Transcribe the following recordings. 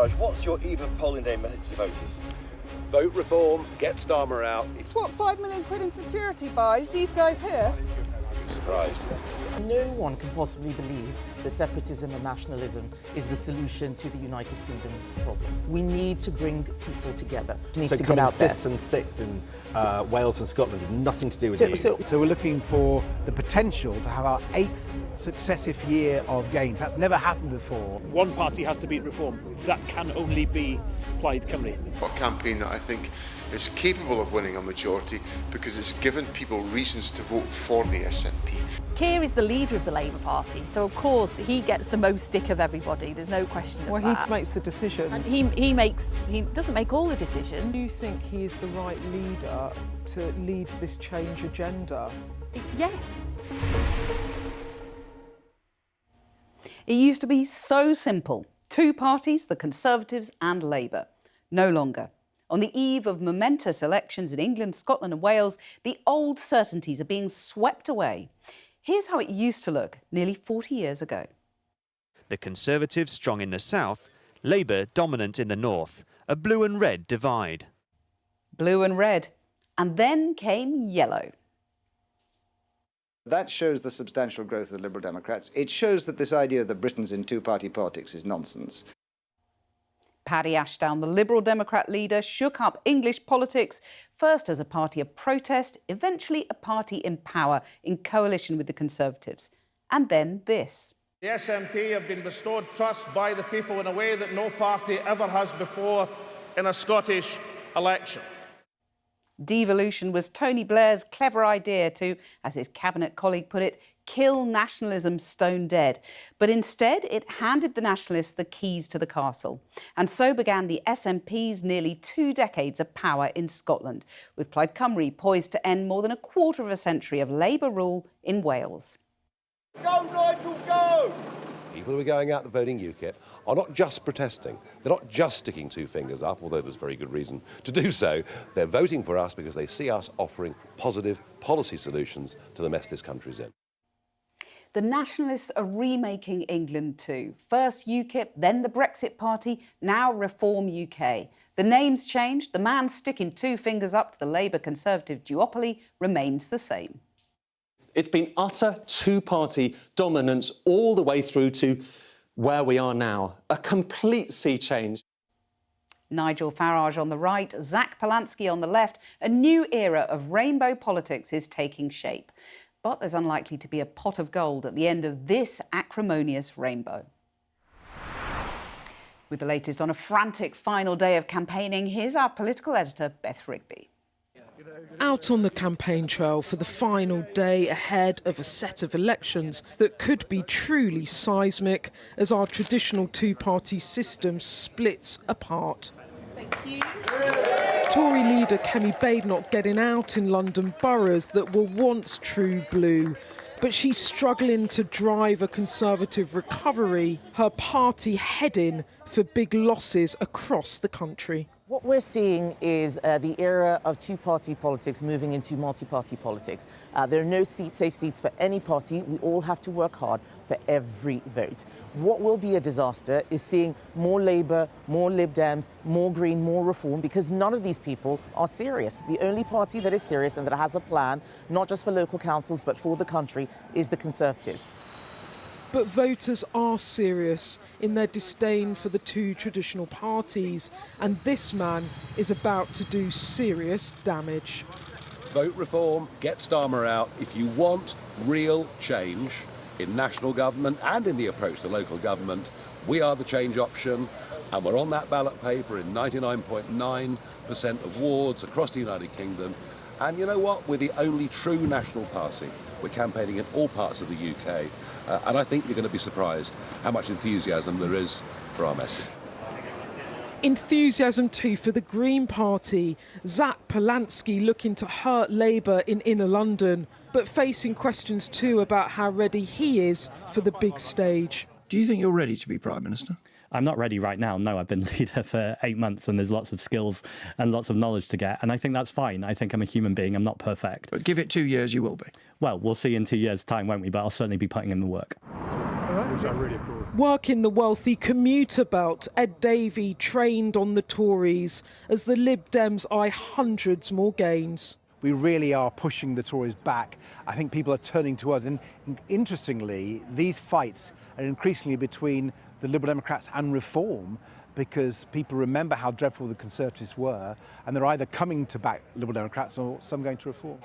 Farage, what's your even polling day message to voters? Vote reform, get Starmer out. It's what, £5 million in security buys these guys here? I'd be surprised. No one can possibly believe that separatism and nationalism is the solution to the United Kingdom's problems. We need to bring people together. It needs to get out there. Fifth and sixth in Wales and Scotland has nothing to do with you. So we're looking for the potential to have our 8th successive year of gains. That's never happened before. One party has to beat reform. That can only be Plaid Cymru. A campaign that I think is capable of winning a majority because it's given people reasons to vote for the SNP. Keir is the leader of the Labour Party, so of course he gets the most stick of everybody. There's no question of that. Well, he makes the decisions. And he doesn't make all the decisions. Do you think he is the right leader to lead this change agenda? Yes. It used to be so simple. 2 parties, the Conservatives and Labour. No longer. On the eve of momentous elections in England, Scotland and Wales, the old certainties are being swept away. Here's how it used to look nearly 40 years ago. The Conservatives strong in the south, Labour dominant in the north. A blue and red divide. Blue and red. And then came yellow. That shows the substantial growth of the Liberal Democrats. It shows that this idea that Britain's in two-party politics is nonsense. Paddy Ashdown, the Liberal Democrat leader, shook up English politics, first as a party of protest, eventually a party in power in coalition with the Conservatives. And then this. The SNP have been bestowed trust by the people in a way that no party ever has before in a Scottish election. Devolution was Tony Blair's clever idea to, as his cabinet colleague put it, kill nationalism stone dead. But instead, it handed the nationalists the keys to the castle. And so began the SNP's nearly 2 decades of power in Scotland, with Plaid Cymru poised to end more than a quarter of a century of Labour rule in Wales. Go, Nigel, go! People who are going out and voting UKIP are not just protesting. They're not just sticking 2 fingers up, although there's very good reason to do so. They're voting for us because they see us offering positive policy solutions to the mess this country's in. The nationalists are remaking England too. First UKIP, then the Brexit Party, now Reform UK. The name's changed. The man sticking 2 fingers up to the Labour-Conservative duopoly remains the same. It's been utter 2-party dominance all the way through to where we are now. A complete sea change. Nigel Farage on the right, Zach Polanski on the left. A new era of rainbow politics is taking shape. But there's unlikely to be a pot of gold at the end of this acrimonious rainbow. With the latest on a frantic final day of campaigning, here's our political editor, Beth Rigby. Out on the campaign trail for the final day ahead of a set of elections that could be truly seismic as our traditional 2-party system splits apart. Thank you. Tory leader Kemi Badenoch getting out in London boroughs that were once true blue. But she's struggling to drive a Conservative recovery, her party heading for big losses across the country. What we're seeing is the era of 2-party politics moving into multi-party politics. There are no safe seats for any party. We all have to work hard for every vote. What will be a disaster is seeing more Labour, more Lib Dems, more Green, more Reform, because none of these people are serious. The only party that is serious and that has a plan, not just for local councils but for the country, is the Conservatives. But voters are serious in their disdain for the 2 traditional parties, and this man is about to do serious damage. Vote reform, get Starmer out. If you want real change in national government and in the approach to local government, we are the change option, and we're on that ballot paper in 99.9% of wards across the United Kingdom. And you know what? We're the only true national party. We're campaigning in all parts of the UK. And I think you're going to be surprised how much enthusiasm there is for our message. Enthusiasm too for the Green Party. Zach Polanski looking to hurt Labour in inner London, but facing questions too about how ready he is for the big stage. Do you think you're ready to be Prime Minister? I'm not ready right now. No, I've been leader for 8 months and there's lots of skills and lots of knowledge to get. And I think that's fine. I think I'm a human being. I'm not perfect. But give it 2 years, you will be. Well, we'll see in 2 years' time, won't we? But I'll certainly be putting in the work. All right. which I really applaud. Work in the wealthy commuter belt, Ed Davey trained on the Tories as the Lib Dems eye hundreds more gains. We really are pushing the Tories back. I think people are turning to us. And interestingly, these fights are increasingly between the Liberal Democrats and Reform, because people remember how dreadful the Conservatives were, and they're either coming to back Liberal Democrats or some going to Reform.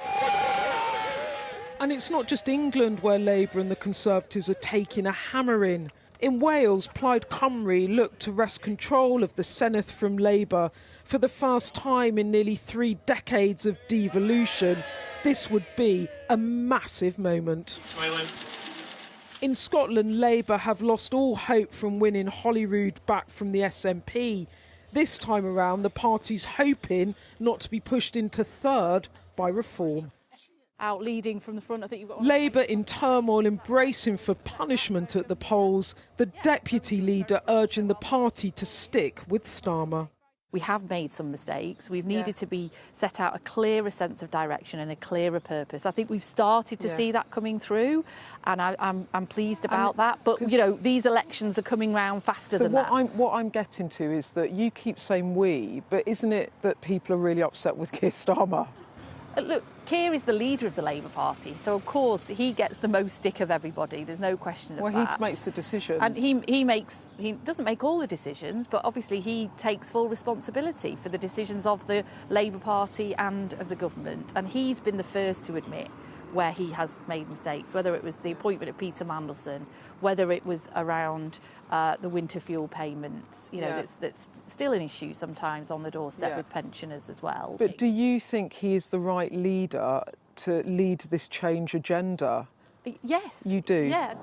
And it's not just England where Labour and the Conservatives are taking a hammering. In Wales, Plaid Cymru looked to wrest control of the Senedd from Labour. For the first time in nearly 3 decades of devolution, this would be a massive moment. Silent. In Scotland, Labour have lost all hope from winning Holyrood back from the SNP. This time around, the party's hoping not to be pushed into third by Reform. Out leading from the front, I think you've got... Labour in turmoil, embracing for punishment at the polls. The deputy leader urging the party to stick with Starmer. We have made some mistakes. We've needed to be set out a clearer sense of direction and a clearer purpose. I think we've started to see that coming through, and I'm pleased about that. But, you know, these elections are coming round faster than that. What I'm getting to is that you keep saying we, but isn't it that people are really upset with Keir Starmer? Look, Keir is the leader of the Labour Party, so of course he gets the most stick of everybody. There's no question of that. Well, he makes the decisions. And he doesn't make all the decisions, but obviously he takes full responsibility for the decisions of the Labour Party and of the government. And he's been the first to admit where he has made mistakes, whether it was the appointment of Peter Mandelson, whether it was around the winter fuel payments, you know, that's still an issue sometimes on the doorstep with pensioners as well. But do you think he is the right leader to lead this change agenda? Yes. You do? Yeah.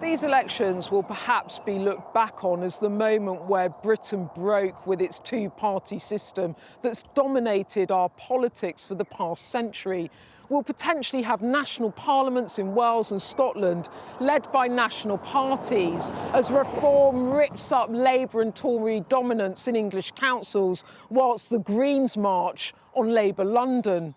These elections will perhaps be looked back on as the moment where Britain broke with its two-party system that's dominated our politics for the past century. We'll potentially have national parliaments in Wales and Scotland led by national parties as Reform rips up Labour and Tory dominance in English councils, whilst the Greens march on Labour London.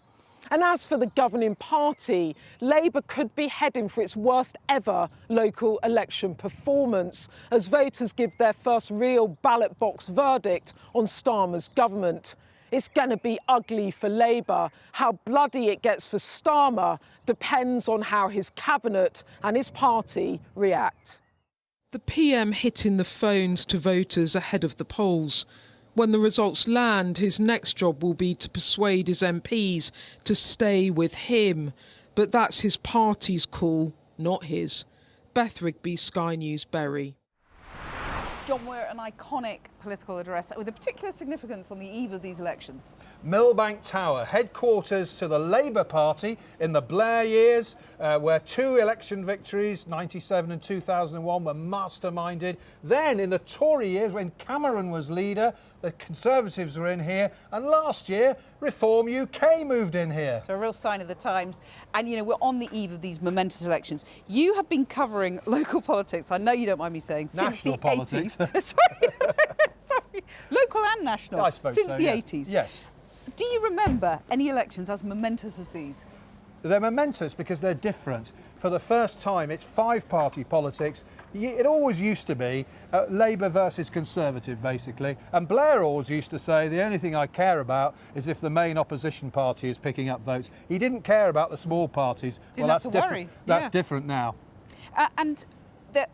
And as for the governing party, Labour could be heading for its worst ever local election performance as voters give their first real ballot box verdict on Starmer's government. It's going to be ugly for Labour. How bloody it gets for Starmer depends on how his cabinet and his party react. The PM hitting the phones to voters ahead of the polls. When the results land, his next job will be to persuade his MPs to stay with him. But that's his party's call, not his. Beth Rigby, Sky News, Bury. John, we're an iconic political address with a particular significance on the eve of these elections. Millbank Tower, headquarters to the Labour Party in the Blair years, where 2 election victories, 97 and 2001, were masterminded. Then in the Tory years, when Cameron was leader, the Conservatives were in here, and last year, Reform UK moved in here. So a real sign of the times. And, you know, we're on the eve of these momentous elections. You have been covering local politics, I know you don't mind me saying, national politics. Sorry, local and national, I suppose since so, the yeah. 80s. Yes. Do you remember any elections as momentous as these? They're momentous because they're different. For the first time, it's 5-party politics. It always used to be Labour versus Conservative, basically. And Blair always used to say, the only thing I care about is if the main opposition party is picking up votes. He didn't care about the small parties. Didn't have to worry. That's different now. And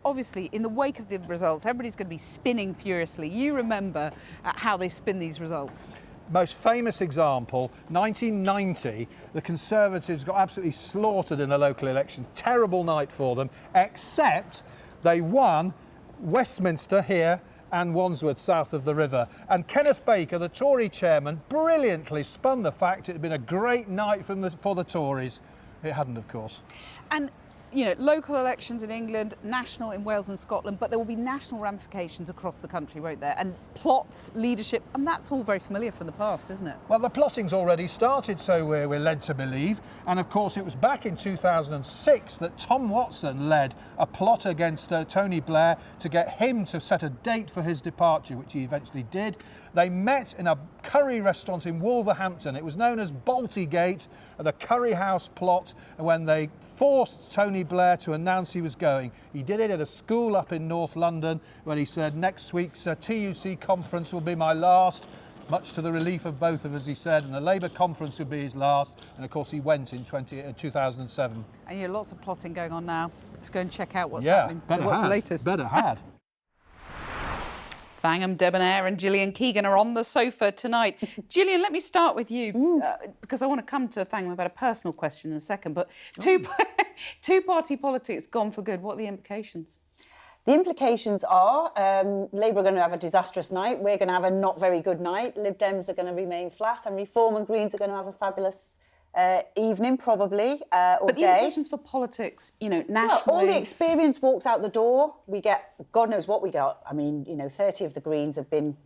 obviously, in the wake of the results, everybody's going to be spinning furiously. You remember how they spin these results. Most famous example, 1990, the Conservatives got absolutely slaughtered in a local election. Terrible night for them, except they won Westminster here and Wandsworth south of the river. And Kenneth Baker, the Tory chairman, brilliantly spun the fact it had been a great night for the Tories. It hadn't, of course. And you know, local elections in England, national in Wales and Scotland, but there will be national ramifications across the country, won't there? And plots, leadership, and that's all very familiar from the past, isn't it? Well, the plotting's already started, so we're led to believe. And of course, it was back in 2006 that Tom Watson led a plot against Tony Blair to get him to set a date for his departure, which he eventually did. They met in a curry restaurant in Wolverhampton. It was known as Baltygate, the Curry House plot, when they forced Tony Tony Blair to announce he was going. He did it at a school up in North London when he said next week's TUC conference will be my last, much to the relief of both of us, he said, and the Labour conference would be his last. And of course he went in 2007. And you have lots of plotting going on now. Let's go and check out what's happening. What's the latest? Better had. Thangam Debbonaire and Gillian Keegan are on the sofa tonight. Gillian, let me start with you, because I want to come to Thangam about a personal question in a second, but two-party politics gone for good. What are the implications? The implications are Labour are going to have a disastrous night, we're going to have a not very good night, Lib Dems are going to remain flat, and Reform and Greens are going to have a fabulous evening, probably, or but the day. implications for politics, you know, nationally... Well, all the experience walks out the door. We get, God knows what we got. I mean, you know, 30 of the Greens have been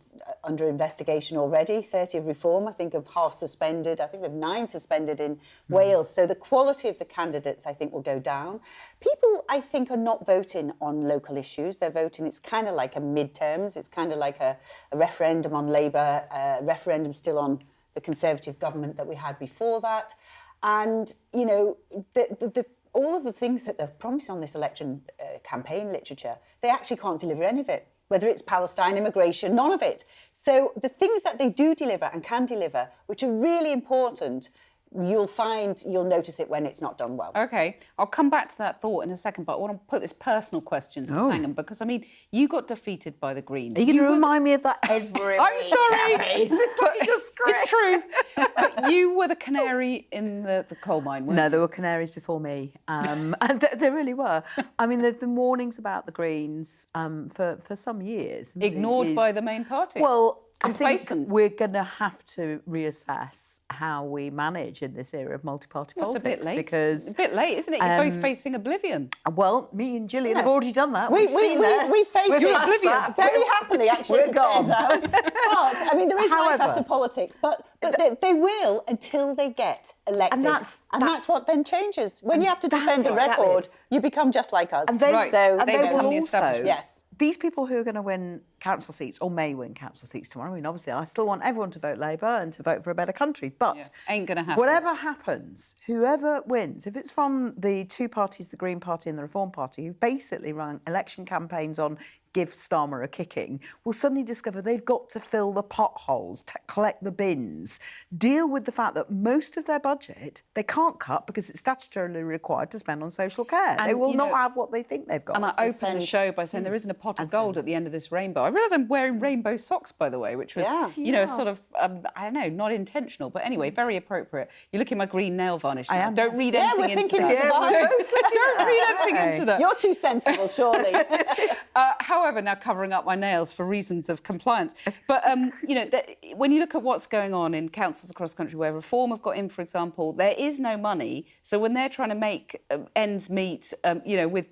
under investigation already, 30 of Reform, I think, have half suspended. I think there are 9 suspended in Wales. So the quality of the candidates, I think, will go down. People, I think, are not voting on local issues. They're voting, it's kind of like a midterms. It's kind of like a referendum on Labour, referendum still on the Conservative government that we had before that. And, you know, all of the things that they've promised on this election campaign literature, they actually can't deliver any of it, whether it's Palestine, immigration, none of it. So the things that they do deliver and can deliver, which are really important, you'll notice it when it's not done well. OK, I'll come back to that thought in a second, but I want to put this personal question to Thangam, because, I mean, you got defeated by the Greens. Are you going to remind me of that every I'm sorry. It's like a script. It's true. But you were the canary in the coal mine, weren't you? No, there were canaries before me. And there really were. I mean, there've been warnings about the Greens for some years. Ignored by the main party? Well, I Complacent. think we're going to have to reassess how we manage in this era of multi-party politics. It's a bit late. Because it's a bit late, isn't it? You're both facing oblivion. Well, me and Gillian have already done that. We faced it very happily, actually, as it turns out. But, I mean, there is life after politics, but they will until they get elected. And that's what then changes. When you have to defend a record, you become just like us. And they, they will become the also, establishment. Yes. These people who are going to win council seats, or may win council seats tomorrow, I mean, obviously, I still want everyone to vote Labour and to vote for a better country, but ain't going to happen. Whatever happens, whoever wins, if it's from the two parties, the Green Party and the Reform Party, who've basically run election campaigns on give Starmer a kicking, will suddenly discover they've got to fill the potholes, collect the bins, deal with the fact that most of their budget they can't cut because it's statutorily required to spend on social care. And, they will not have what they think they've got. And I opened the show by saying there isn't a pot of gold at the end of this rainbow. I realise I'm wearing rainbow socks, by the way, which was, you know, sort of, I don't know, not intentional, but anyway, very appropriate. You're looking at my green nail varnish now. Don't read anything into that. Don't read anything into that. You're too sensible, surely. However, now covering up my nails for reasons of compliance. But, you know, when you look at what's going on in councils across the country where Reform have got in, for example, there is no money. So when they're trying to make ends meet, you know, with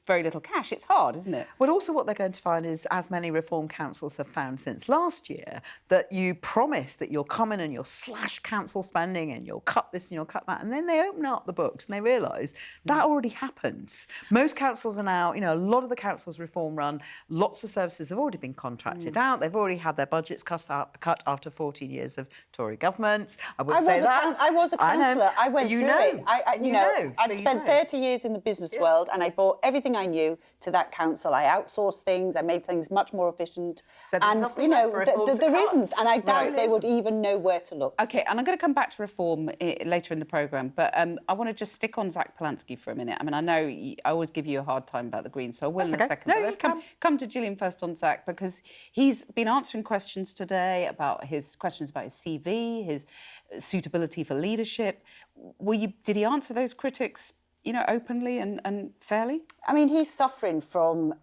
very little cash, it's hard, isn't it? Well, also what they're going to find is, as many Reform councils have found since last year, that you promise that you'll come in and you'll slash council spending and you'll cut this and you'll cut that. And then they open up the books and they realise that already happens. Most councils are now, you know, a lot of the councils Reform run, lots of services have already been contracted out. They've already had their budgets cut after 14 years of Tory governments. I would say that. I was a councillor. I went through it. I'd spent 30 years in the business world and I brought everything I knew to that council. I outsourced things. I made things much more efficient. So and, you know, there isn't. And I doubt they would even know where to look. OK, and I'm going to come back to Reform later in the programme, but I want to just stick on Zach Polansky for a minute. I mean, I know I always give you a hard time about the Greens, so I will in a second. No, let's come to Gillian first on Zach, because he's been answering questions today about his CV, his suitability for leadership. Did he answer those critics, you know, openly and fairly? I mean, he's suffering from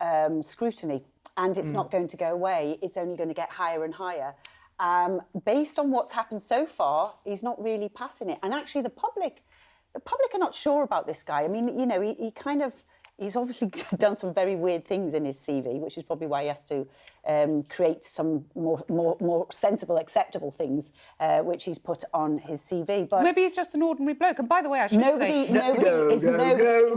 scrutiny, and it's not going to go away. It's only going to get higher and higher. Based on what's happened so far, he's not really passing it. And actually, the public are not sure about this guy. I mean, you know, he's obviously done some very weird things in his CV, which is probably why he has to create some more sensible, acceptable things, which he's put on his CV. But maybe he's just an ordinary bloke. And by the way, I should say... Nobody is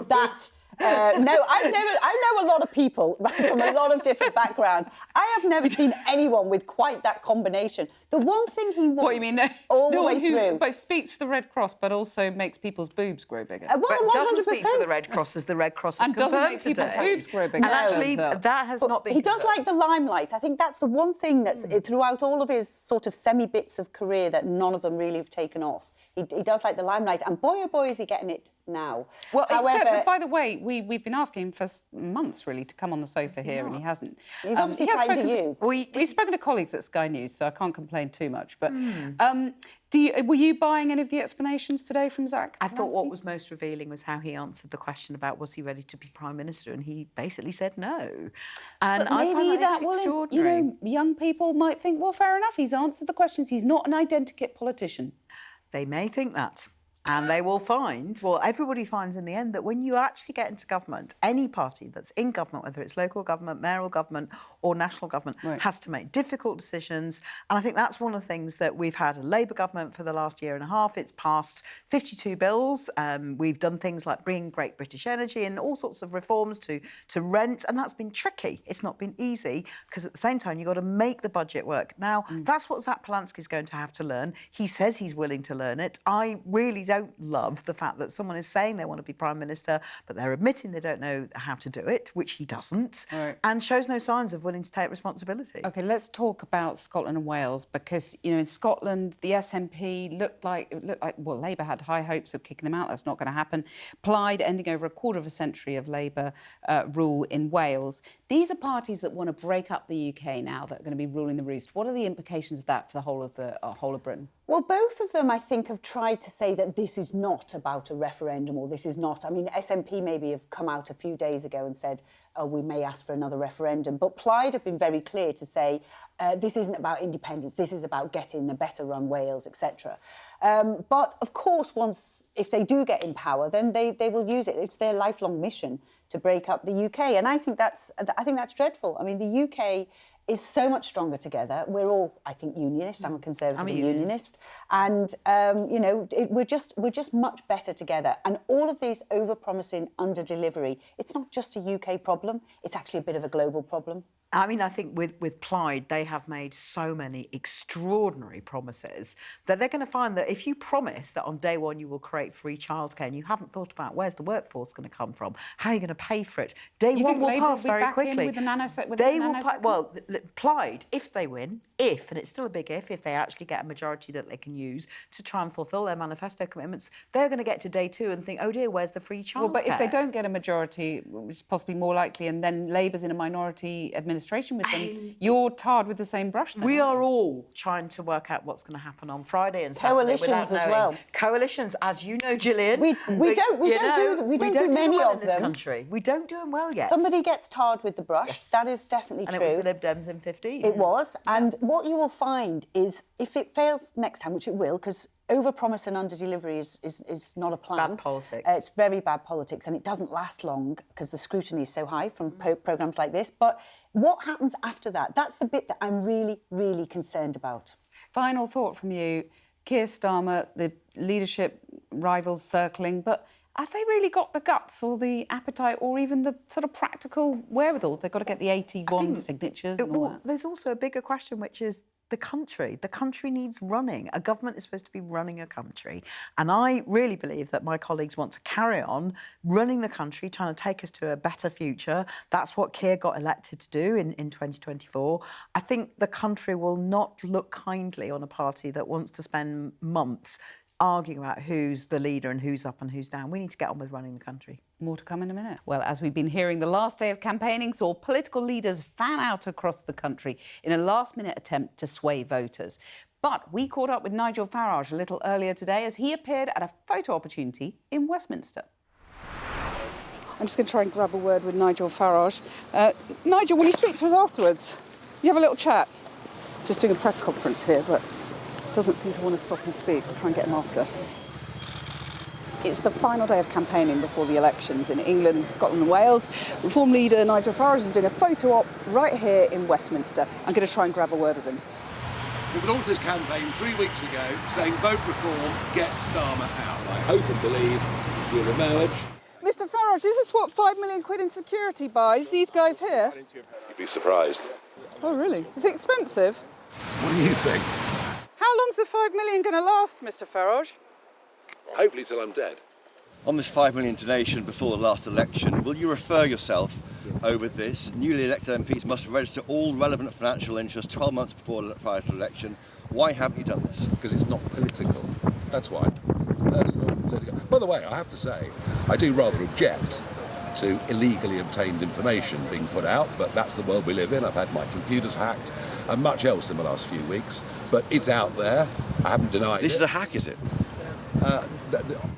that No, I know a lot of people from a lot of different backgrounds. I have never seen anyone with quite that combination. The one thing he wants What you mean? all the no way one who through... both speaks for the Red Cross but also makes people's boobs grow bigger. Well, but 100%. doesn't speak for the Red Cross as the Red Cross have And doesn't confirmed make people's today. boobs grow bigger. And actually, that has not been He does confirmed. like the limelight. I think that's the one thing that's throughout all of his sort of semi-bits of career that none of them really have taken off. He does like the limelight, and boy, oh boy, is he getting it now. Well, However, except that, by the way, we've been asking him for months, really, to come on the sofa here, and he hasn't. He's obviously he has frightened spoken of you. He's spoken to colleagues at Sky News, so I can't complain too much. But were you buying any of the explanations today from Zach? I thought what was most revealing was how he answered the question about was he ready to be Prime Minister, and he basically said no. And But I find maybe that extraordinary. Young people might think, well, fair enough, he's answered the questions. He's not an identikit politician. They may think that. And they will find, well, everybody finds in the end that when you actually get into government, any party that's in government, whether it's local government, mayoral government or national government, has to make difficult decisions. And I think that's one of the things that we've had a Labour government for the last year and a half. It's passed 52 bills. We've done things like bringing Great British Energy and all sorts of reforms to rent. And that's been tricky. It's not been easy because at the same time, you've got to make the budget work. Now, that's what Zach Polanski's going to have to learn. He says he's willing to learn it. I really don't love the fact that someone is saying they want to be Prime Minister, but they're admitting they don't know how to do it, which he doesn't, and shows no signs of willing to take responsibility. OK, let's talk about Scotland and Wales, because, you know, in Scotland, the SNP looked like, well, Labour had high hopes of kicking them out. That's not going to happen. Plaid ending over a quarter of a century of Labour rule in Wales. These are parties that want to break up the UK now, that are going to be ruling the roost. What are the implications of that for the whole of Britain? Well, both of them, I think, have tried to say that this is not about a referendum, or this is not... I mean, SNP maybe have come out a few days ago and said, oh, we may ask for another referendum. But Plaid have been very clear to say this isn't about independence, this is about getting a better run Wales, etc. But, of course, if they do get in power, then they will use it. It's their lifelong mission to break up the UK. And I think that's dreadful. I mean, the UK is so much stronger together. We're all, I think, unionists. I'm a Conservative unionist. And, you know, we're just much better together. And all of these over-promising under-delivery, it's not just a UK problem, it's actually a bit of a global problem. I mean, I think with Plaid, they have made so many extraordinary promises that they're going to find that if you promise that on day one you will create free childcare and you haven't thought about where's the workforce going to come from, how are you going to pay for it, day one will pass very quickly. Well, Plaid, if they win, and it's still a big if they actually get a majority that they can use to try and fulfil their manifesto commitments, they're going to get to day two and think, oh dear, where's the free childcare? Well, but if they don't get a majority, which is possibly more likely, and then Labour's in a minority administration with them, you're tarred with the same brush then, we are all trying to work out what's going to happen on Friday and Saturday. Coalitions as well. Coalitions, as you know, Gillian. We don't do many well of in this them. Country. We don't do them well yet. Somebody gets tarred with the brush. Yes. That is definitely true. And it was the Lib Dems in 15. It was. And what you will find is, if it fails next time, which it will, because over-promise and under-delivery is not a plan. Bad politics. It's very bad politics, and it doesn't last long because the scrutiny is so high from programmes like this. But what happens after that? That's the bit that I'm really, really concerned about. Final thought from you. Keir Starmer, the leadership rivals circling, but have they really got the guts or the appetite or even the sort of practical wherewithal? They've got to get the 81 signatures and all that. There's also a bigger question, which is the country. The country needs running. A government is supposed to be running a country. And I really believe that my colleagues want to carry on running the country, trying to take us to a better future. That's what Keir got elected to do in 2024. I think the country will not look kindly on a party that wants to spend months arguing about who's the leader and who's up and who's down. We need to get on with running the country. More to come in a minute. Well, as we've been hearing, the last day of campaigning saw political leaders fan out across the country in a last-minute attempt to sway voters. But we caught up with Nigel Farage a little earlier today as he appeared at a photo opportunity in Westminster. I'm just going to try and grab a word with Nigel Farage. Nigel, will you speak to us afterwards? You have a little chat? He's just doing a press conference here, but doesn't seem to want to stop and speak. We'll try and get him after. It's the final day of campaigning before the elections in England, Scotland and Wales. Reform leader Nigel Farage is doing a photo op right here in Westminster. I'm going to try and grab a word with him. We launched this campaign 3 weeks ago saying vote reform, get Starmer out. I hope and believe we'll emerge. Mr Farage, Farage, is this what 5 million quid in security buys? These guys here? You'd be surprised. Oh, really? Is it expensive? What do you think? How long's the 5 million going to last, Mr Farage? Hopefully till I'm dead. On this 5 million donation before the last election, will you refer yourself over this? Newly elected MPs must register all relevant financial interests 12 months prior to the election. Why haven't you done this? Because it's not political. That's why. Personal, political. By the way, I have to say, I do rather object to illegally obtained information being put out, but that's the world we live in. I've had my computers hacked and much else in the last few weeks, but it's out there. I haven't denied it. This is a hack, is it?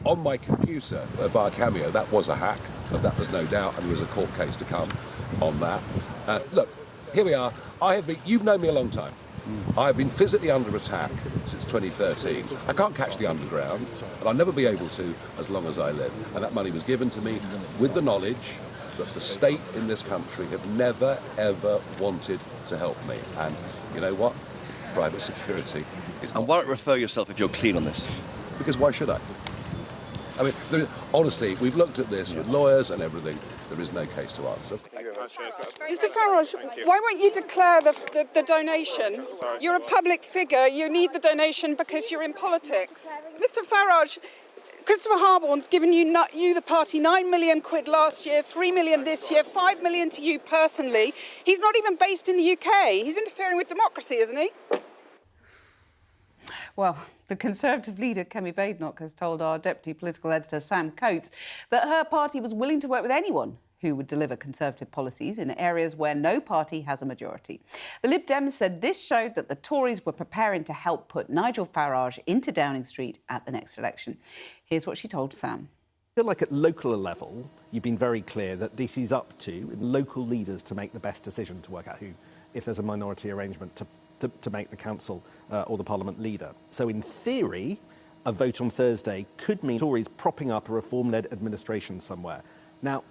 On my computer via Cameo, that was a hack, but that there's no doubt, and there is a court case to come on that. Look, here we are. You've known me a long time. I've been physically under attack since 2013. I can't catch the underground, and I'll never be able to as long as I live. And that money was given to me with the knowledge that the state in this country have never, ever wanted to help me. And you know what? Private security is not. And why not refer yourself if you're clean on this? Because why should I? I mean, honestly, we've looked at this with lawyers and everything. There is no case to answer. Mr Farage, why won't you declare the donation? Sorry. You're a public figure. You need the donation because you're in politics. Mr Farage, Christopher Harborne's given you, the party, 9 million quid last year, 3 million this year, 5 million to you personally. He's not even based in the UK. He's interfering with democracy, isn't he? Well, the Conservative leader, Kemi Badenoch, has told our deputy political editor, Sam Coates, that her party was willing to work with anyone who would deliver Conservative policies in areas where no party has a majority. The Lib Dems said this showed that the Tories were preparing to help put Nigel Farage into Downing Street at the next election. Here's what she told Sam. I feel like at local level, you've been very clear that this is up to local leaders to make the best decision to work out who, if there's a minority arrangement, to make the council or the parliament leader. So in theory, a vote on Thursday could mean Tories propping up a reform-led administration somewhere. Now,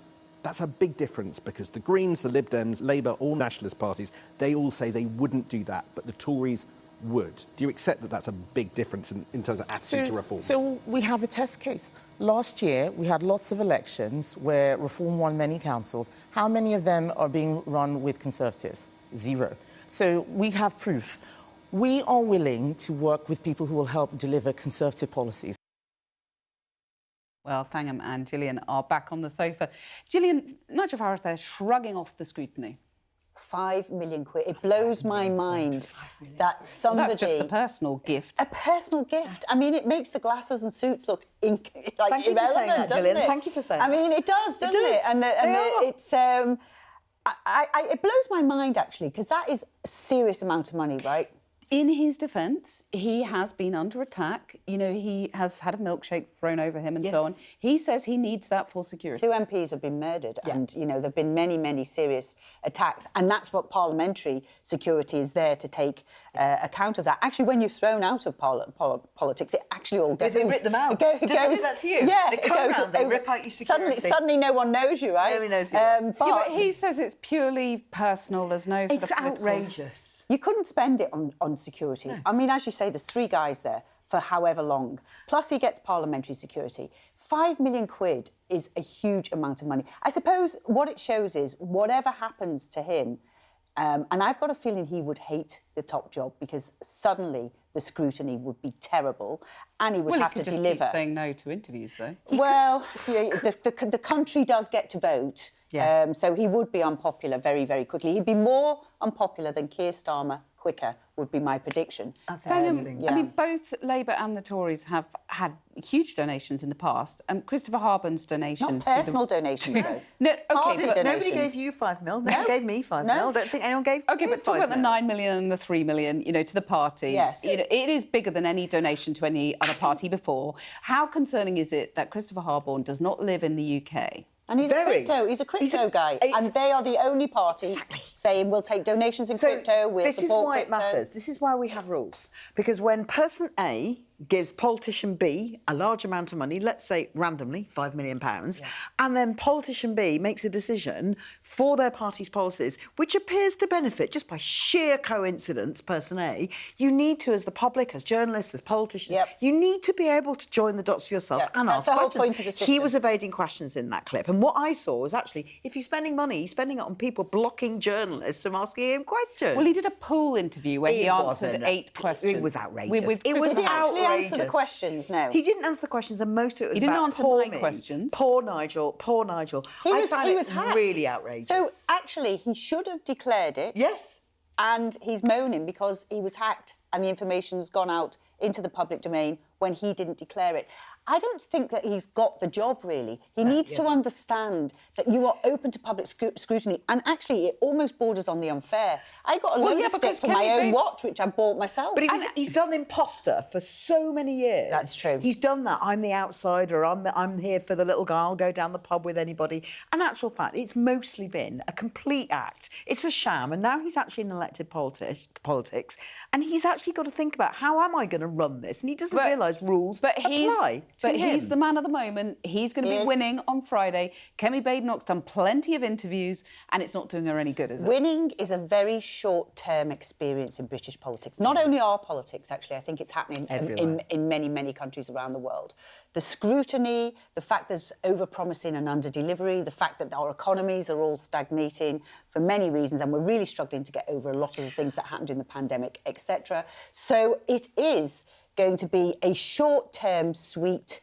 that's a big difference because the Greens, the Lib Dems, Labour, all nationalist parties, they all say they wouldn't do that, but the Tories would. Do you accept that that's a big difference in terms of attitude to reform? So we have a test case. Last year, we had lots of elections where Reform won many councils. How many of them are being run with Conservatives? 0. So we have proof. We are willing to work with people who will help deliver Conservative policies. Well, Thangam and Gillian are back on the sofa. Gillian, Nigel Farage there shrugging off the scrutiny. 5 million quid. It blows my mind that somebody... Well, that's just a personal gift. A personal gift. I mean, it makes the glasses and suits look Thank you irrelevant, for saying that, doesn't Gillian. it? Thank you for saying that. I mean, it does, doesn't it? And it's... it blows my mind, actually, because that is a serious amount of money, right? In his defence, he has been under attack. You know, he has had a milkshake thrown over him and so on. He says he needs that for security. 2 MPs have been murdered and, you know, there have been many, many serious attacks. And that's what parliamentary security is there to take account of that. Actually, when you're thrown out of politics, it actually all goes... They rip them out. It Did they do that to you? Yeah. They come around, they rip out your security. Suddenly no one knows you, right? Nobody knows you. But he says it's purely personal. There's no sort of political... outrageous. You couldn't spend it on security. No. I mean, as you say, there's 3 guys there for however long. Plus he gets parliamentary security. 5 million quid is a huge amount of money. I suppose what it shows is whatever happens to him, and I've got a feeling he would hate the top job because suddenly the scrutiny would be terrible and he would have to deliver. Well, he could just keep saying no to interviews, though. Well, the country does get to vote. Yeah. So he would be unpopular very, very quickly. He'd be more unpopular than Keir Starmer quicker, would be my prediction. I mean, both Labour and the Tories have had huge donations in the past. Christopher Harborne's donation... Not personal donations, though. No, OK, but nobody gave you 5 mil. Nobody gave me 5 mil. I don't think anyone gave OK, but talk about the 9 million and the 3 million, you know, to the party. Yes. You know, it is bigger than any donation to any other party before. How concerning is it that Christopher Harborne does not live in the UK? And he's a crypto guy. And they are the only party saying we'll take donations in crypto, we'll This is support why crypto. it matters. This is why we have rules. Because when person A gives politician B a large amount of money, let's say randomly, £5 million, and then politician B makes a decision for their party's policies, which appears to benefit, just by sheer coincidence, person A, you need to, as the public, as journalists, as politicians, you need to be able to join the dots for yourself and That's ask the whole questions. point of the system. He was evading questions in that clip. And what I saw was actually, if you're spending money, you're spending it on people blocking journalists from asking him questions. Well, he did a pool interview where he answered 8 questions. It was outrageous. It was Did he actually answer the outrageous. questions? No. He didn't answer the questions, and most of it was He didn't about answer poor my me. questions. Poor Nigel. Poor Nigel. He was hacked. Really outrageous. So actually, he should have declared it. Yes. And he's moaning because he was hacked and the information's gone out into the public domain when he didn't declare it. I don't think that he's got the job, really. He needs to understand that you are open to public scrutiny, and actually it almost borders on the unfair. I got a load of stick for my own watch, which I bought myself. But he's done imposter for so many years. That's true. He's done that. I'm the outsider. I'm here for the little guy. I'll go down the pub with anybody. In actual fact, it's mostly been a complete act. It's a sham. And now he's actually in elected politics, and he's actually got to think about, how am I going to run this? And he doesn't realise rules apply to him. He's the man of the moment. He's going to be winning on Friday. Kemi Badenoch's done plenty of interviews, and it's not doing her any good, is it? Winning is a very short-term experience in British politics. Not only our politics, actually. I think it's happening in many, many countries around the world. The scrutiny, the fact there's over-promising and under-delivery, the fact that our economies are all stagnating for many reasons, and we're really struggling to get over a lot of the things that happened in the pandemic, etc. So it is going to be a short-term sweet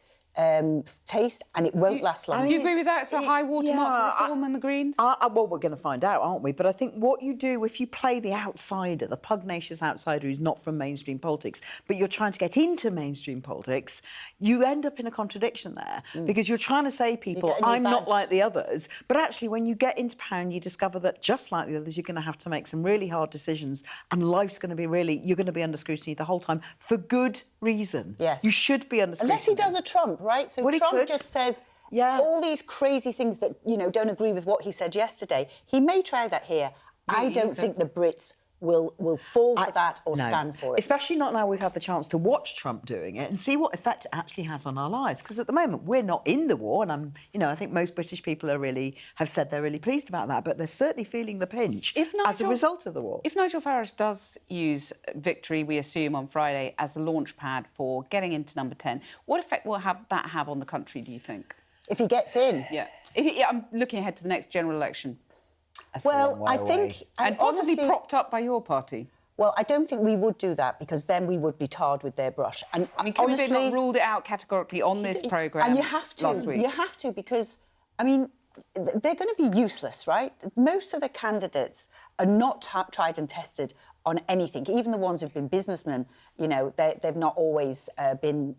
taste, and it won't last long. Do you agree with that? It's a high watermark for Reform and the Greens? Well, we're going to find out, aren't we? But I think what you do, if you play the outsider, the pugnacious outsider who's not from mainstream politics, but you're trying to get into mainstream politics, you end up in a contradiction there, because you're trying to say people, I'm not like the others, but actually when you get into power, you discover that just like the others, you're going to have to make some really hard decisions, and life's going to be you're going to be under scrutiny the whole time for good reason. Yes. You should be under scrutiny. Unless he does a Trump, right? So Trump just says all these crazy things that, don't agree with what he said yesterday. He may try that here. I don't think the Brits will fall for that or stand for it. Especially not now we've had the chance to watch Trump doing it and see what effect it actually has on our lives. Because at the moment we're not in the war, and I think most British people have said they're really pleased about that, but they're certainly feeling the pinch as a result of the war. If Nigel Farage does use victory, we assume, on Friday as the launch pad for getting into number 10, what effect will that have on the country, do you think? If he gets in? Yeah. I'm looking ahead to the next general election. Well, I think... And possibly propped up by your party. Well, I don't think we would do that, because then we would be tarred with their brush. And Kemi Badenoch ruled it out categorically on this programme and you have to, last week. You have to, because, they're going to be useless, right? Most of the candidates are not tried and tested on anything. Even the ones who've been businessmen, they've not always been,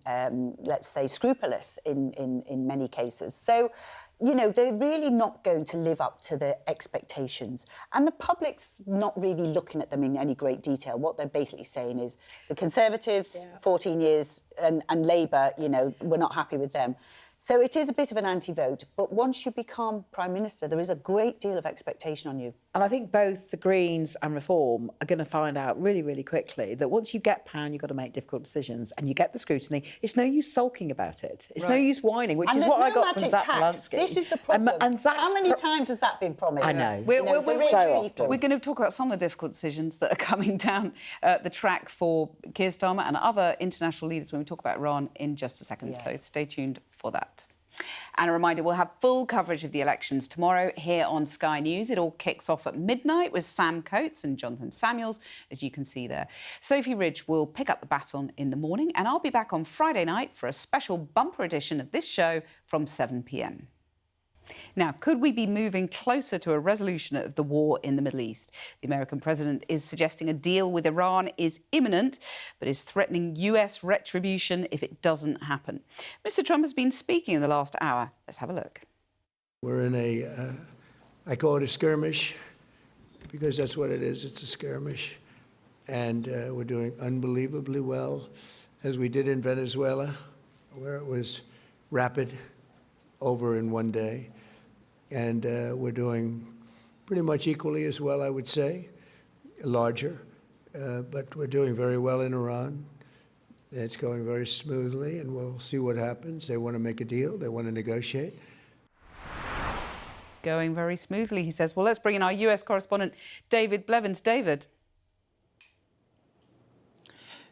let's say, scrupulous in many cases. So, they're really not going to live up to the expectations. And the public's not really looking at them in any great detail. What they're basically saying is the Conservatives, 14 years, and Labour, we're not happy with them. So it is a bit of an anti-vote, but once you become Prime Minister, there is a great deal of expectation on you. And I think both the Greens and Reform are going to find out really, really quickly that once you get power, you've got to make difficult decisions, and you get the scrutiny. It's no use sulking about it. It's no use whining, which is what I got from Zach Polanski. This is the problem. And how many times has that been promised? I know. We're going to talk about some of the difficult decisions that are coming down the track for Keir Starmer and other international leaders when we talk about Iran in just a second. Yes. So stay tuned for that. And a reminder, we'll have full coverage of the elections tomorrow here on Sky News. It all kicks off at midnight with Sam Coates and Jonathan Samuels, as you can see there. Sophie Ridge will pick up the baton in the morning, and I'll be back on Friday night for a special bumper edition of this show from 7 p.m. Now, could we be moving closer to a resolution of the war in the Middle East? The American president is suggesting a deal with Iran is imminent, but is threatening US retribution if it doesn't happen. Mr. Trump has been speaking in the last hour. Let's have a look. We're in I call it a skirmish, because that's what it is. It's a skirmish. And we're doing unbelievably well, as we did in Venezuela, where it was rapid, over in one day. And we're doing pretty much equally as well, I would say, larger. But we're doing very well in Iran. It's going very smoothly, and we'll see what happens. They want to make a deal. They want to negotiate. Going very smoothly, he says. Well, let's bring in our US correspondent, David Blevins. David.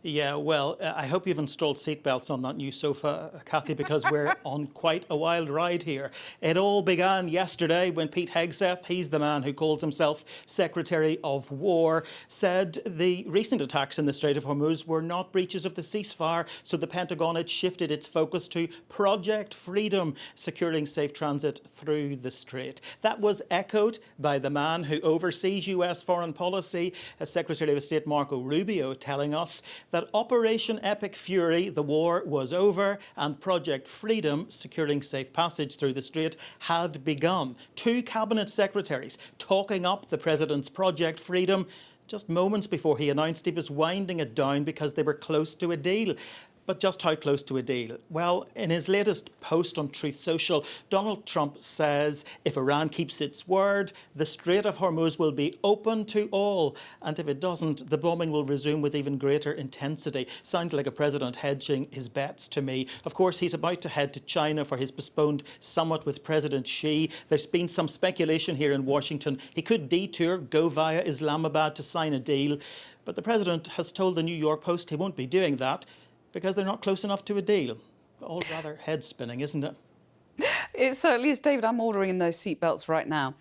Yeah, well, I hope you've installed seatbelts on that new sofa, Cathy, because we're on quite a wild ride here. It all began yesterday when Pete Hegseth, he's the man who calls himself Secretary of War, said the recent attacks in the Strait of Hormuz were not breaches of the ceasefire, so the Pentagon had shifted its focus to Project Freedom, securing safe transit through the strait. That was echoed by the man who oversees US foreign policy, Secretary of State Marco Rubio, telling us that Operation Epic Fury, the war was over, and Project Freedom, securing safe passage through the strait, had begun. Two cabinet secretaries talking up the president's Project Freedom just moments before he announced he was winding it down because they were close to a deal. But just how close to a deal? Well, in his latest post on Truth Social, Donald Trump says if Iran keeps its word, the Strait of Hormuz will be open to all. And if it doesn't, the bombing will resume with even greater intensity. Sounds like a president hedging his bets to me. Of course, he's about to head to China for his postponed summit with President Xi. There's been some speculation here in Washington. He could detour, go via Islamabad to sign a deal. But the president has told the New York Post he won't be doing that, because they're not close enough to a deal. All rather head-spinning, isn't it? It certainly is, David. I'm ordering in those seatbelts right now.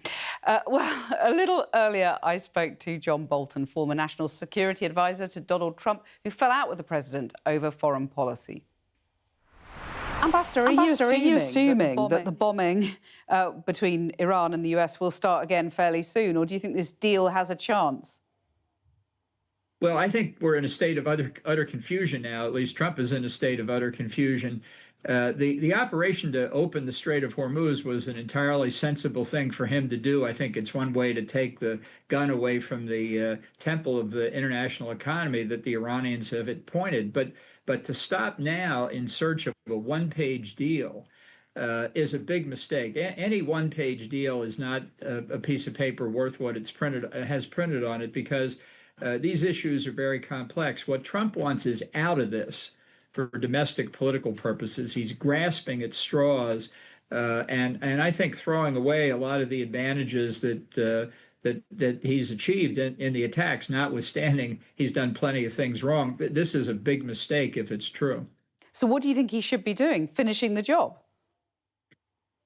Well, a little earlier, I spoke to John Bolton, former National Security Advisor to Donald Trump, who fell out with the president over foreign policy. Ambassador, are you assuming that the bombing between Iran and the US will start again fairly soon, or do you think this deal has a chance? Well, I think we're in a state of utter confusion now. At least Trump is in a state of utter confusion. The operation to open the Strait of Hormuz was an entirely sensible thing for him to do. I think it's one way to take the gun away from the temple of the international economy that the Iranians have appointed. But to stop now in search of a one-page deal is a big mistake. Any one-page deal is not a piece of paper worth what it's has printed on it, because these issues are very complex. What Trump wants is out of this for domestic political purposes. He's grasping at straws, and I think throwing away a lot of the advantages that he's achieved in the attacks, notwithstanding he's done plenty of things wrong. This is a big mistake if it's true. So what do you think he should be doing? Finishing the job?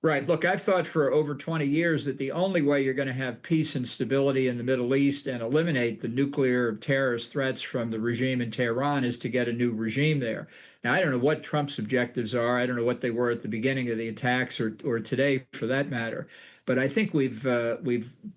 Right. Look, I've thought for over 20 years that the only way you're going to have peace and stability in the Middle East and eliminate the nuclear terrorist threats from the regime in Tehran is to get a new regime there. Now, I don't know what Trump's objectives are. I don't know what they were at the beginning of the attacks or today, for that matter. But I think we've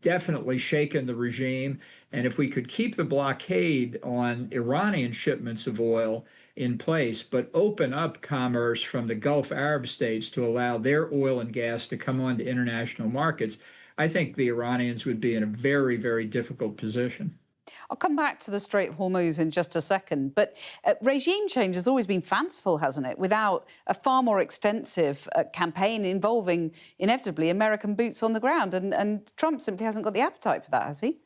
definitely shaken the regime. And if we could keep the blockade on Iranian shipments of oil in place, but open up commerce from the Gulf Arab states to allow their oil and gas to come onto international markets, I think the Iranians would be in a very, very difficult position. I'll come back to the Strait of Hormuz in just a second, but regime change has always been fanciful, hasn't it, without a far more extensive campaign involving, inevitably, American boots on the ground, and Trump simply hasn't got the appetite for that, has he?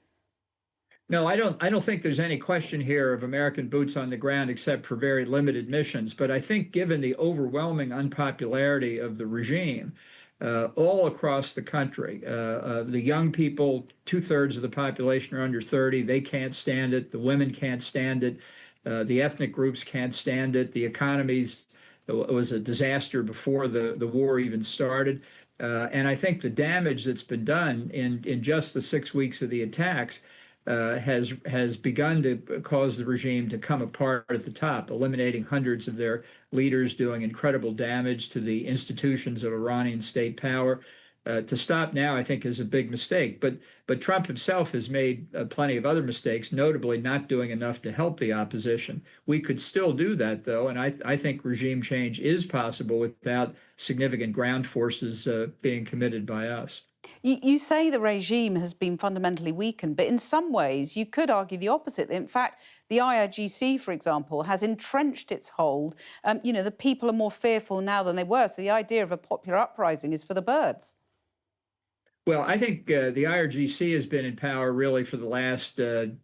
No, I don't think there's any question here of American boots on the ground except for very limited missions. But I think given the overwhelming unpopularity of the regime all across the country, the young people, 2/3 of the population are under 30. They can't stand it. The women can't stand it. The ethnic groups can't stand it. The economy was a disaster before the war even started. And I think the damage that's been done in just the 6 weeks of the attacks has begun to cause the regime to come apart at the top, eliminating hundreds of their leaders, doing incredible damage to the institutions of Iranian state power. To stop now, I think, is a big mistake. But Trump himself has made plenty of other mistakes, notably not doing enough to help the opposition. We could still do that, though, and I think regime change is possible without significant ground forces being committed by us. You say the regime has been fundamentally weakened, but in some ways you could argue the opposite. In fact, the IRGC, for example, has entrenched its hold. The people are more fearful now than they were, so the idea of a popular uprising is for the birds. Well, I think the IRGC has been in power really for the last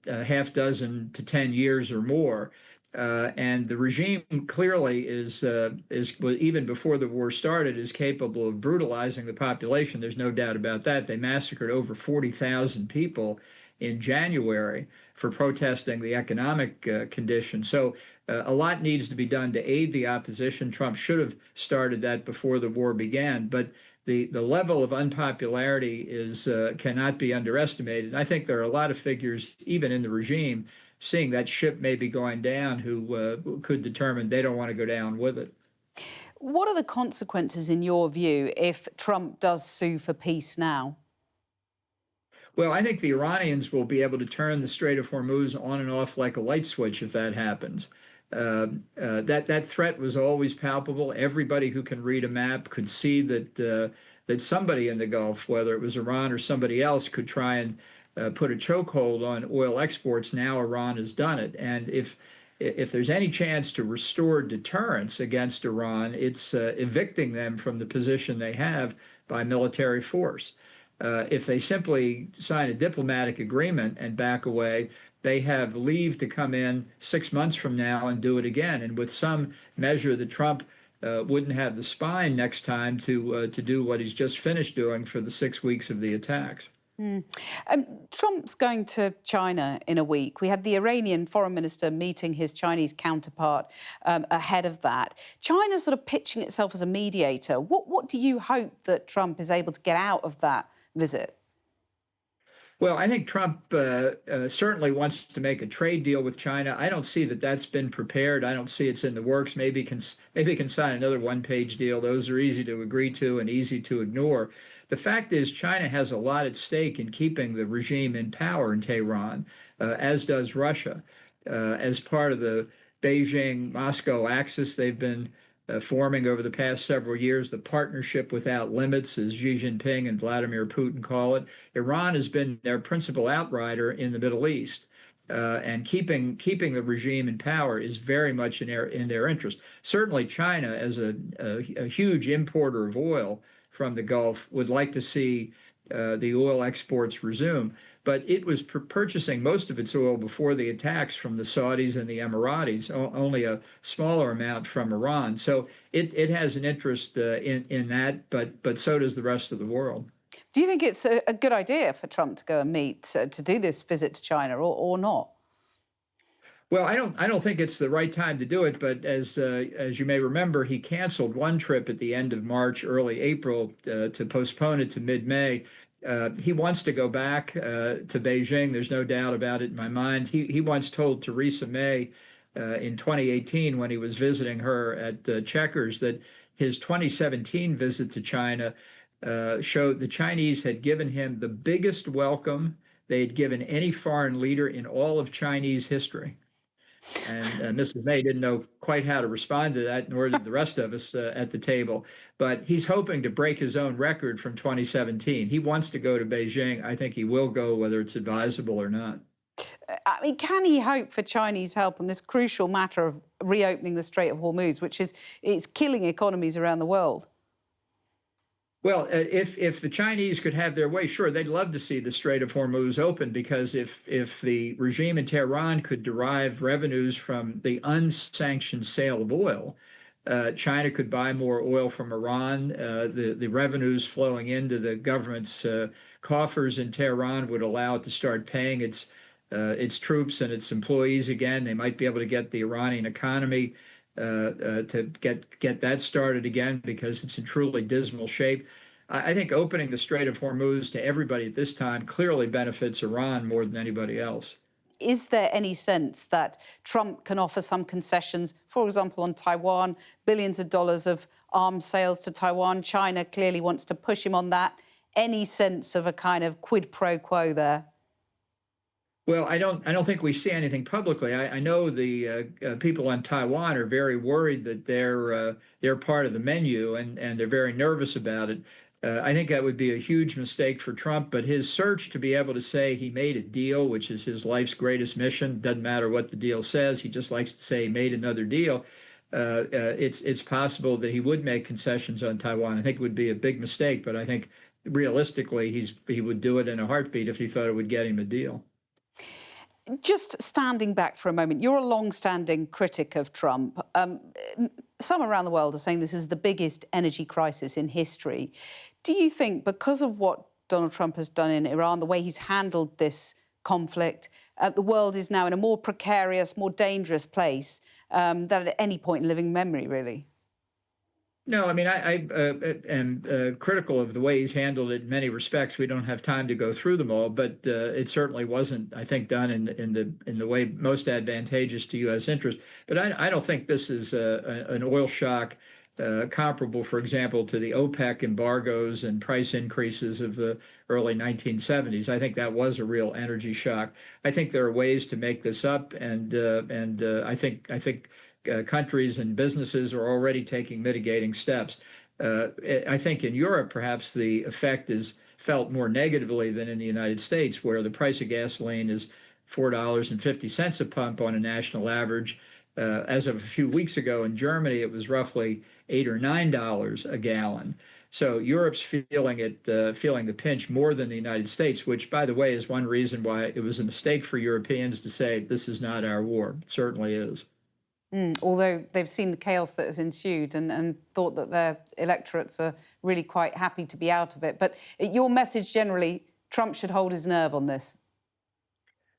half dozen to 10 years or more. And the regime clearly is even before the war started, is capable of brutalizing the population. There's no doubt about that. They massacred over 40,000 people in January for protesting the economic conditions. So a lot needs to be done to aid the opposition. Trump should have started that before the war began. But the level of unpopularity cannot be underestimated. And I think there are a lot of figures, even in the regime, seeing that ship may be going down, who could determine they don't want to go down with it. What are the consequences, in your view, if Trump does sue for peace now? Well, I think the Iranians will be able to turn the Strait of Hormuz on and off like a light switch if that happens. That threat was always palpable. Everybody who can read a map could see that somebody in the Gulf, whether it was Iran or somebody else, could try and put a chokehold on oil exports. Now Iran has done it, and if there's any chance to restore deterrence against Iran, it's evicting them from the position they have by military force. If they simply sign a diplomatic agreement and back away, they have leave to come in 6 months from now and do it again. And with some measure that Trump wouldn't have the spine next time to do what he's just finished doing for the 6 weeks of the attacks. Trump's going to China in a week. We had the Iranian foreign minister meeting his Chinese counterpart ahead of that. China's sort of pitching itself as a mediator. What do you hope that Trump is able to get out of that visit? Well, I think Trump certainly wants to make a trade deal with China. I don't see that that's been prepared. I don't see it's in the works. Maybe he can sign another one-page deal. Those are easy to agree to and easy to ignore. The fact is, China has a lot at stake in keeping the regime in power in Tehran, as does Russia. As part of the Beijing-Moscow axis, they've been forming over the past several years, the partnership without limits, as Xi Jinping and Vladimir Putin call it. Iran has been their principal outrider in the Middle East. And keeping the regime in power is very much in their interest. Certainly China, as a huge importer of oil from the Gulf, would like to see the oil exports resume. But it was purchasing most of its oil before the attacks from the Saudis and the Emiratis, only a smaller amount from Iran. So it has an interest in that, but so does the rest of the world. Do you think it's a good idea for Trump to go and meet, to do this visit to China, or not? Well, I don't think it's the right time to do it, but as you may remember, he canceled one trip at the end of March, early April, to postpone it to mid-May. He wants to go back to Beijing. There's no doubt about it in my mind. He once told Theresa May in 2018, when he was visiting her at Chequers, that his 2017 visit to China showed the Chinese had given him the biggest welcome they had given any foreign leader in all of Chinese history. And Mrs. May didn't know quite how to respond to that, nor did the rest of us at the table. But he's hoping to break his own record from 2017. He wants to go to Beijing. I think he will go, whether it's advisable or not. I mean, can he hope for Chinese help on this crucial matter of reopening the Strait of Hormuz, which is killing economies around the world? Well, if the Chinese could have their way, sure, they'd love to see the Strait of Hormuz open, because if the regime in Tehran could derive revenues from the unsanctioned sale of oil, China could buy more oil from Iran. The revenues flowing into the government's coffers in Tehran would allow it to start paying its troops and its employees again. They might be able to get the Iranian economy to get that started again, because it's in truly dismal shape. I think opening the Strait of Hormuz to everybody at this time clearly benefits Iran more than anybody else. Is there any sense that Trump can offer some concessions, for example, on Taiwan, billions of dollars of arms sales to Taiwan? China clearly wants to push him on that. Any sense of a kind of quid pro quo there? Well, I don't think we see anything publicly. I know the people on Taiwan are very worried that they're part of the menu, and they're very nervous about it. I think that would be a huge mistake for Trump, but his search to be able to say he made a deal, which is his life's greatest mission, doesn't matter what the deal says, he just likes to say he made another deal. It's possible that he would make concessions on Taiwan. I think it would be a big mistake, but I think realistically he would do it in a heartbeat if he thought it would get him a deal. Just standing back for a moment, you're a long-standing critic of Trump. Some around the world are saying this is the biggest energy crisis in history. Do you think, because of what Donald Trump has done in Iran, the way he's handled this conflict, the world is now in a more precarious, more dangerous place than at any point in living memory, really? No, I mean, I am critical of the way he's handled it in many respects. We don't have time to go through them all, but it certainly wasn't, I think, done in the way most advantageous to U.S. interest. But I don't think this is an oil shock comparable, for example, to the OPEC embargoes and price increases of the early 1970s. I think that was a real energy shock. I think there are ways to make this up, and I think countries and businesses are already taking mitigating steps. I think in Europe, perhaps the effect is felt more negatively than in the United States, where the price of gasoline is $4.50 a pump on a national average. As of a few weeks ago in Germany, it was roughly $8 or $9 a gallon. So Europe's feeling the pinch more than the United States, which, by the way, is one reason why it was a mistake for Europeans to say this is not our war. It certainly is. Although they've seen the chaos that has ensued and thought that their electorates are really quite happy to be out of it. But your message generally, Trump should hold his nerve on this.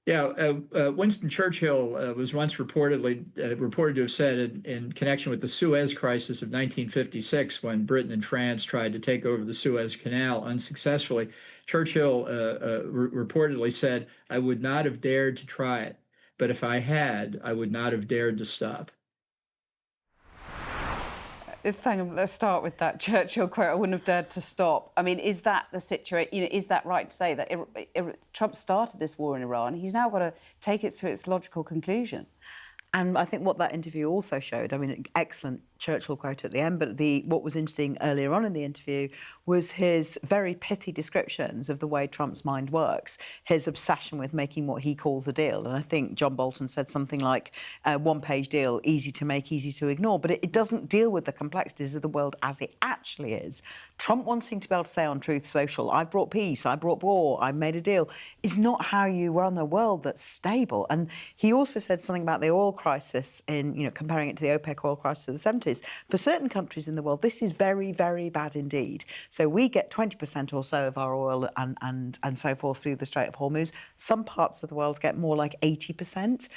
Yeah, Winston Churchill was once reported to have said in connection with the Suez Crisis of 1956, when Britain and France tried to take over the Suez Canal unsuccessfully, Churchill reportedly said, "I would not have dared to try it. But if I had, I would not have dared to stop." Thangam, let's start with that Churchill quote, "I wouldn't have dared to stop." I mean, is that the situation? You know, is that right to say that Trump started this war in Iran? He's now got to take it to its logical conclusion. And I think what that interview also showed, I mean, an excellent Churchill quote at the end, but what was interesting earlier on in the interview was his very pithy descriptions of the way Trump's mind works, his obsession with making what he calls a deal. And I think John Bolton said something like, one-page deal, easy to make, easy to ignore, but it doesn't deal with the complexities of the world as it actually is. Trump wanting to be able to say on Truth Social, "I've brought peace, I brought war, I've made a deal," is not how you run a world that's stable. And he also said something about the oil crisis comparing it to the OPEC oil crisis of the 70s. For certain countries in the world, this is very, very bad indeed. So we get 20% or so of our oil and so forth through the Strait of Hormuz. Some parts of the world get more like 80%.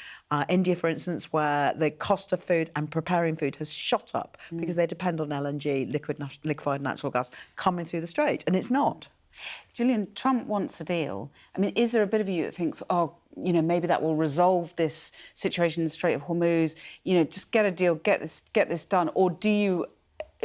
India, for instance, where the cost of food and preparing food has shot up because they depend on LNG, liquefied natural gas, coming through the Strait, and it's not. Gillian, Trump wants a deal. I mean, is there a bit of you that thinks, maybe that will resolve this situation in the Strait of Hormuz, just get a deal, get this done? Or do you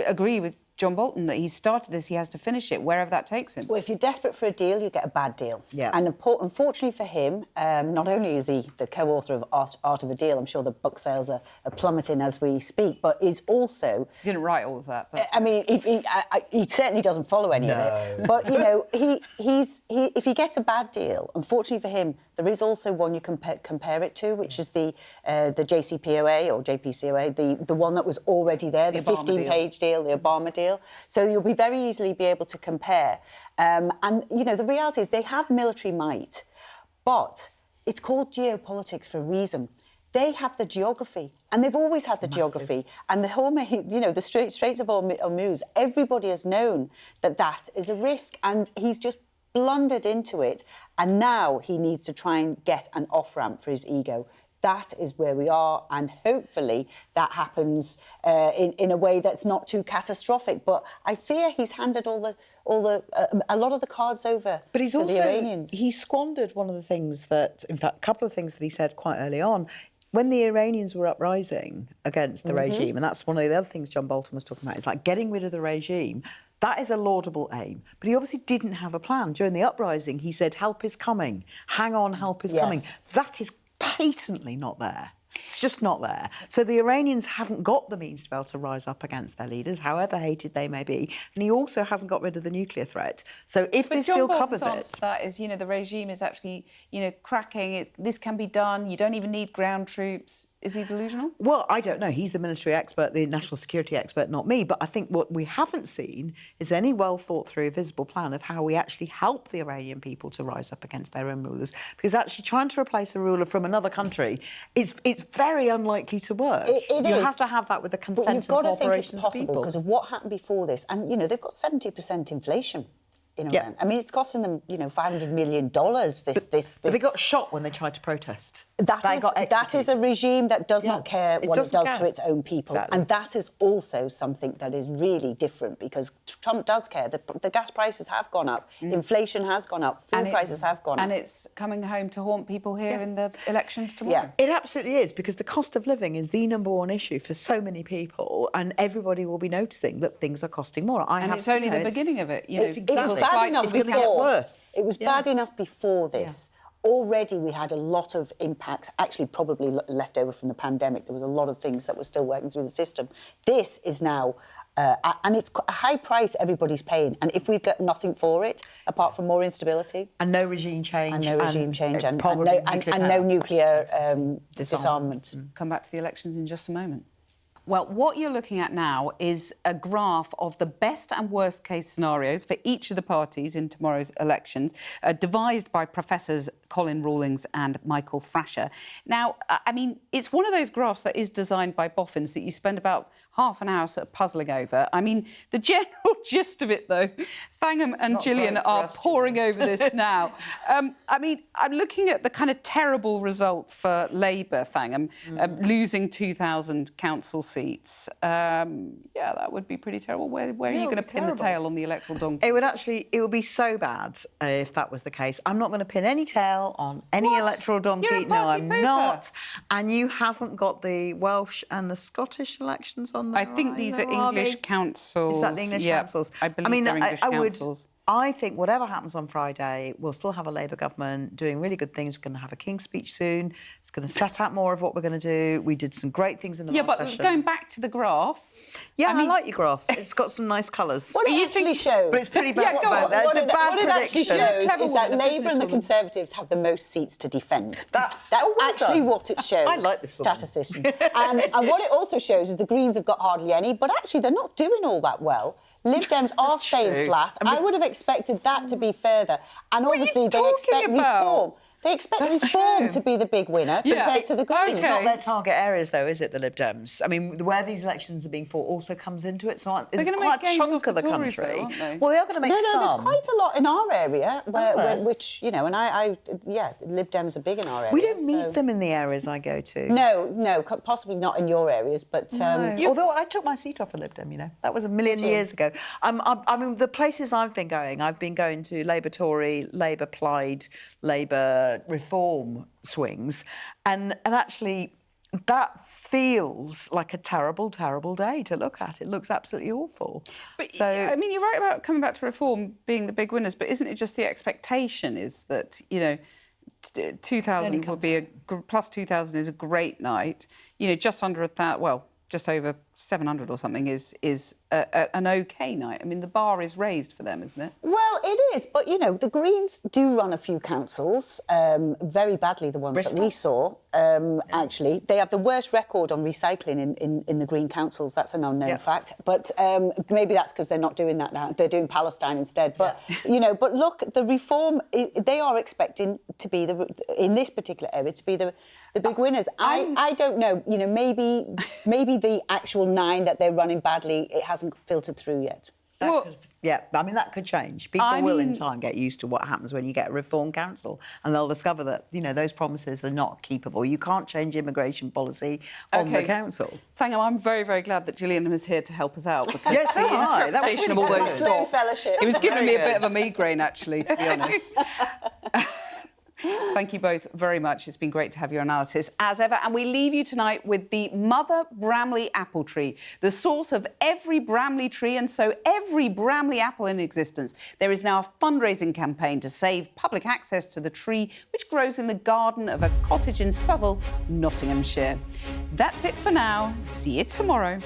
agree with John Bolton that he started this, he has to finish it, wherever that takes him? Well, if you're desperate for a deal, you get a bad deal. Yeah. And unfortunately for him, not only is he the co-author of Art of a Deal, I'm sure the book sales are plummeting as we speak, but is also... He didn't write all of that. But... I mean, he certainly doesn't follow any of it. But, if he gets a bad deal, unfortunately for him, there is also one you compare it to, which is the JCPOA or JPCOA, the one that was already there, the 15-page deal, the Obama deal. So you'll be very easily be able to compare. The reality is they have military might, but it's called geopolitics for a reason. They have the geography, and they've always had the geography. And the Straits of Hormuz, everybody has known that is a risk, and he's just blundered into it. And now he needs to try and get an off-ramp for his ego. That is where we are, and hopefully that happens in a way that's not too catastrophic. But I fear he's handed a lot of the cards over. But he's to also the Iranians. He squandered one of the things that, in fact, a couple of things that he said quite early on. When the Iranians were uprising against the regime, and that's one of the other things John Bolton was talking about, is like getting rid of the regime. That is a laudable aim. But he obviously didn't have a plan. During the uprising, he said, help is coming. Hang on, help is coming. That is patently not there. It's just not there. So the Iranians haven't got the means to be able to rise up against their leaders, however hated they may be. And he also hasn't got rid of the nuclear threat. So if this still covers it... that is, the regime is actually, cracking. This can be done. You don't even need ground troops. Is he delusional? Well, I don't know. He's the military expert, the national security expert, not me. But I think what we haven't seen is any well-thought-through, visible plan of how we actually help the Iranian people to rise up against their own rulers. Because actually trying to replace a ruler from another country, it's very unlikely to work. It you is. have to have that with the consent but you've got and to think cooperation it's of possible people. because of what happened before this. And, they've got 70% inflation in Iran. I mean, it's costing them, $500 million. But they got shot when they tried to protest. That is a regime that does not care what it does to its own people. Exactly. And that is also something that is really different because Trump does care. The gas prices have gone up. Inflation has gone up. Food prices have gone up. And it's coming home to haunt people here in the elections tomorrow. It absolutely is, because the cost of living is the number one issue for so many people, and everybody will be noticing that things are costing more. It's only the beginning of it. It was bad enough before. It was bad enough before this. Already we had a lot of impacts, actually probably left over from the pandemic. There was a lot of things that were still working through the system. This is now, and it's a high price everybody's paying. And if we've got nothing for it, apart from more instability... And no regime change. And no nuclear disarmament. Come back to the elections in just a moment. Well, what you're looking at now is a graph of the best and worst case scenarios for each of the parties in tomorrow's elections, devised by Professors Colin Rawlings and Michael Thrasher. Now, I mean, it's one of those graphs that is designed by boffins that you spend about half an hour sort of puzzling over. I mean, the general gist of it, though, Thangam and Gillian are poring over this now. I mean, I'm looking at the kind of terrible result for Labour, Thangam, losing 2,000 council seats. That would be pretty terrible. Where are you going to pin the tail on the electoral donkey? It would be so bad if that was the case. I'm not going to pin any tail on any electoral donkey. No, I'm not. And you haven't got the Welsh and the Scottish elections on there. I think these are English councils. Is that the English councils? I believe they're English councils. I think whatever happens on Friday, we'll still have a Labour government doing really good things. We're going to have a King's speech soon. It's going to set out more of what we're going to do. We did some great things in the last session. Yeah, but going back to the graph... Yeah, I like your graph. It's got some nice colours. What it actually shows... But it's pretty bad. What it actually shows is that Labour and the Conservatives have the most seats to defend. That's actually what it shows. I like this statistician. And what it also shows is the Greens have got hardly any, but actually they're not doing all that well. Lib Dems are staying flat. I would have expected that to be further. And obviously they expect reform. They expect reform to be the big winner compared to the Greens. It's not their target areas, though, is it, the Lib Dems? I mean, where these elections are being fought also comes into it. So it's quite a chunk of the country. Though, aren't they? Well, they are going to make some. No, there's quite a lot in our area, which, and Lib Dems are big in our area. We don't meet them in the areas I go to. No, possibly not in your areas, but... Although I took my seat off a Lib Dem, that was a million years ago. I mean, the places I've been going to Labour Tory, Labour Plaid, Labour Reform swings, and actually that feels like a terrible, terrible day to look at. It looks absolutely awful. But I mean, you're right about coming back to Reform being the big winners, but isn't it just the expectation is that 2,000 would be plus 2,000 is a great night. Just under 1,000. Well, just over 700 or something is an OK night. I mean, the bar is raised for them, isn't it? Well, it is, but, the Greens do run a few councils, very badly, the ones that we saw, actually. They have the worst record on recycling in the Green councils. That's an unknown fact. But maybe that's because they're not doing that now. They're doing Palestine instead. But, but look, the Reform, they are expecting to be, in this particular area, to be the big winners. I don't know, maybe the actual 9 that they're running badly, it hasn't filtered through yet. I mean, that could change. People will in time get used to what happens when you get a Reform Council, and they'll discover that, those promises are not keepable. You can't change immigration policy on the council. Thangam, I'm very, very glad that Gillian was here to help us out, because yes, the interpretation of all those stops, it was giving me a bit of a migraine, actually, to be honest. Thank you both very much. It's been great to have your analysis, as ever. And we leave you tonight with the Mother Bramley apple tree, the source of every Bramley tree and so every Bramley apple in existence. There is now a fundraising campaign to save public access to the tree, which grows in the garden of a cottage in Southwell, Nottinghamshire. That's it for now. See you tomorrow.